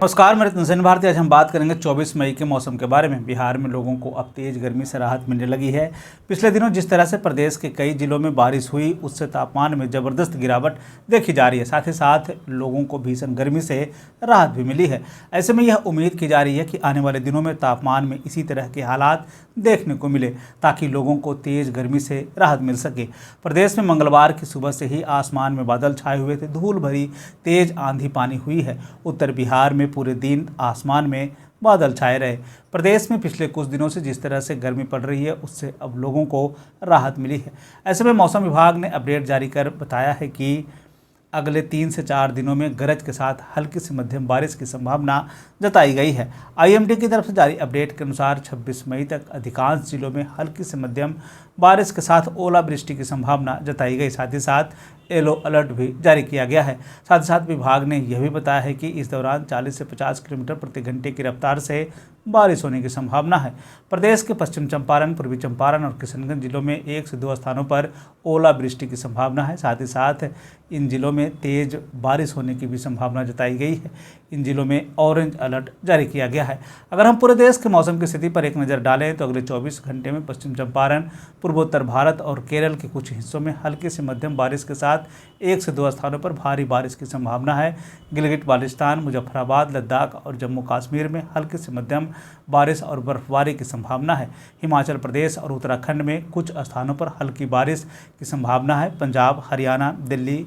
नमस्कार, मेरे नजर भारती। आज हम बात करेंगे 24 मई के मौसम के बारे में। बिहार में लोगों को अब तेज गर्मी से राहत मिलने लगी है। पिछले दिनों जिस तरह से प्रदेश के कई जिलों में बारिश हुई, उससे तापमान में जबरदस्त गिरावट देखी जा रही है। साथ ही साथ लोगों को भीषण गर्मी से राहत भी मिली है। ऐसे में यह उम्मीद की जा रही है कि आने वाले दिनों में तापमान में इसी तरह के हालात देखने को मिले, ताकि लोगों को तेज गर्मी से राहत मिल सके। प्रदेश में मंगलवार की सुबह से ही आसमान में बादल छाए हुए थे, धूल भरी तेज आंधी पानी हुई है। उत्तर बिहार में पूरे दिन आसमान में बादल छाए रहे। प्रदेश में पिछले कुछ दिनों से जिस तरह से गर्मी पड़ रही है, उससे अब लोगों को राहत मिली है। ऐसे में मौसम विभाग ने अपडेट जारी कर बताया है कि अगले 3 से 4 दिनों में गरज के साथ हल्की से मध्यम बारिश की संभावना जताई गई है। आईएमडी की तरफ से जारी अपडेट के अनुसार 26 मई तक अधिकांश जिलों में हल्की से मध्यम बारिश के साथ ओलावृष्टि की संभावना जताई गई। साथ ही साथ येलो अलर्ट भी जारी किया गया है। साथ ही साथ विभाग ने यह भी बताया है कि इस दौरान 40 से 50 किलोमीटर प्रति घंटे की रफ्तार से बारिश होने की संभावना है। प्रदेश के पश्चिम चंपारण, पूर्वी चंपारण और किशनगंज जिलों में 1 से 2 स्थानों पर ओलावृष्टि की संभावना है। साथ ही साथ इन जिलों में तेज बारिश होने की भी संभावना जताई गई है। इन जिलों में ऑरेंज अलर्ट जारी किया गया है। अगर हम पूरे देश के मौसम की स्थिति पर एक नज़र डालें तो अगले 24 घंटे में पश्चिम चंपारण, पूर्वोत्तर भारत और केरल के कुछ हिस्सों में हल्की से मध्यम बारिश के साथ 1 से 2 स्थानों पर भारी बारिश की संभावना है। गिलगित बाल्टिस्तान, मुजफ्फराबाद, लद्दाख और जम्मू कश्मीर में हल्की से मध्यम बारिश और बर्फबारी की संभावना है। हिमाचल प्रदेश और उत्तराखंड में कुछ स्थानों पर हल्की बारिश की संभावना है। पंजाब, हरियाणा, दिल्ली,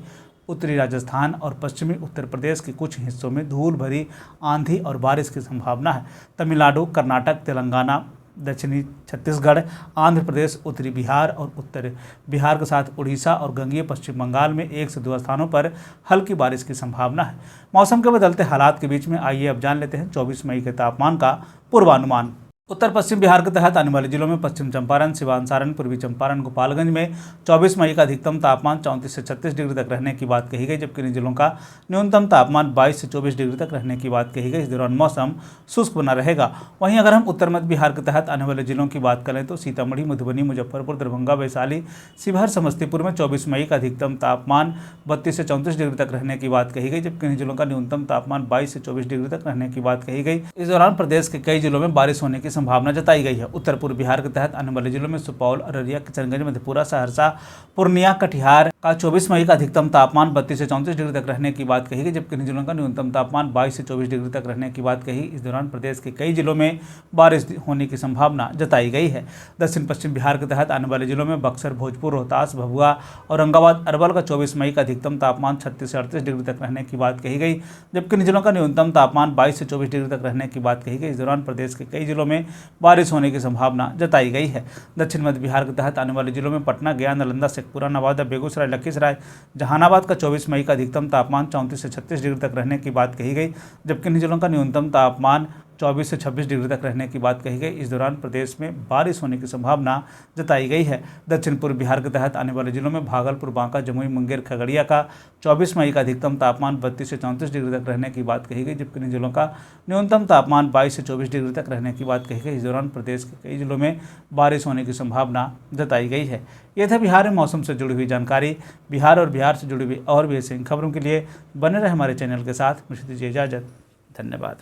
उत्तरी राजस्थान और पश्चिमी उत्तर प्रदेश के कुछ हिस्सों में धूल भरी आंधी और बारिश की संभावना है। तमिलनाडु, कर्नाटक, तेलंगाना, दक्षिणी छत्तीसगढ़, आंध्र प्रदेश, उत्तरी बिहार और उत्तर बिहार के साथ उड़ीसा और गंगीय पश्चिम बंगाल में 1 से 2 स्थानों पर हल्की बारिश की संभावना है। मौसम के बदलते हालात के बीच में आइए अब जान लेते हैं 24 मई के तापमान का पूर्वानुमान। उत्तर पश्चिम बिहार के तहत आने वाले जिलों में पश्चिम चंपारण, सिवान, सारण, पूर्वी चंपारण, गोपालगंज में 24 मई का अधिकतम तापमान 34 से 36 डिग्री तक रहने की बात कही गई, जबकि इन जिलों का न्यूनतम तापमान 22 से 24 डिग्री तक रहने की बात कही गई। इस दौरान मौसम शुष्क बना रहेगा। वहीं अगर हम उत्तर मध्य बिहार के तहत आने वाले जिलों की बात करें तो सीतामढ़ी, मधुबनी, मुजफ्फरपुर, दरभंगा, वैशाली, शिवहर, समस्तीपुर में 24 मई का अधिकतम तापमान 32 से 34 डिग्री तक रहने की बात कही गई, जबकि इन जिलों का न्यूनतम तापमान 22 से 24 डिग्री तक रहने की बात कही गई। इस दौरान प्रदेश के कई जिलों में बारिश होने की संभावना जताई गई है। उत्तर पूर्व बिहार के तहत आने वाले जिलों में सुपौल, अररिया, किशनगंज, मधेपुरा, सहरसा, पूर्णिया, कटिहार का 24 मई का अधिकतम तापमान 32 से 34 डिग्री तक रहने की बात कही गई, जबकि इन जिलों का न्यूनतम तापमान 22 से 24 डिग्री तक रहने की बात कही। इस दौरान प्रदेश के कई जिलों में बारिश होने की संभावना जताई गई है। दक्षिण पश्चिम बिहार के तहत आने वाले जिलों में बक्सर, भोजपुर, रोहतास, भभुआ, औरंगाबाद, अरवल का 24 मई का अधिकतम तापमान 36 से 38 डिग्री तक रहने की बात कही गई, जबकि इन जिलों का न्यूनतम तापमान 22 से 24 डिग्री तक रहने की बात कही गई। इस दौरान प्रदेश के कई जिलों में बारिश होने की संभावना जताई गई है। दक्षिण मध्य बिहार के तहत आने वाले जिलों में पटना, गया, नालंदा, शेखपुरा, नवादा, बेगूसराय, लखीसराय, जहानाबाद का 24 मई का अधिकतम तापमान 34 से 36 डिग्री तक रहने की बात कही गई, जबकि इन जिलों का न्यूनतम तापमान 24 से 26 डिग्री तक रहने की बात कही गई। इस दौरान प्रदेश में बारिश होने की संभावना जताई गई है। दक्षिण पूर्व बिहार के तहत आने वाले जिलों में भागलपुर, बांका, जमुई, मुंगेर, खगड़िया का 24 मई का अधिकतम तापमान 32 से 34 डिग्री तक रहने की बात कही गई, जबकि इन जिलों का न्यूनतम तापमान 22 से 24 डिग्री तक रहने की बात कही गई। इस दौरान प्रदेश के कई जिलों में बारिश होने की संभावना जताई गई है। यह था बिहार में मौसम से जुड़ी हुई जानकारी। बिहार और बिहार से जुड़ी हुई और भी ऐसी खबरों के लिए बने रहे हमारे चैनल के साथ। मुझे दीजिए इजाज़त। धन्यवाद।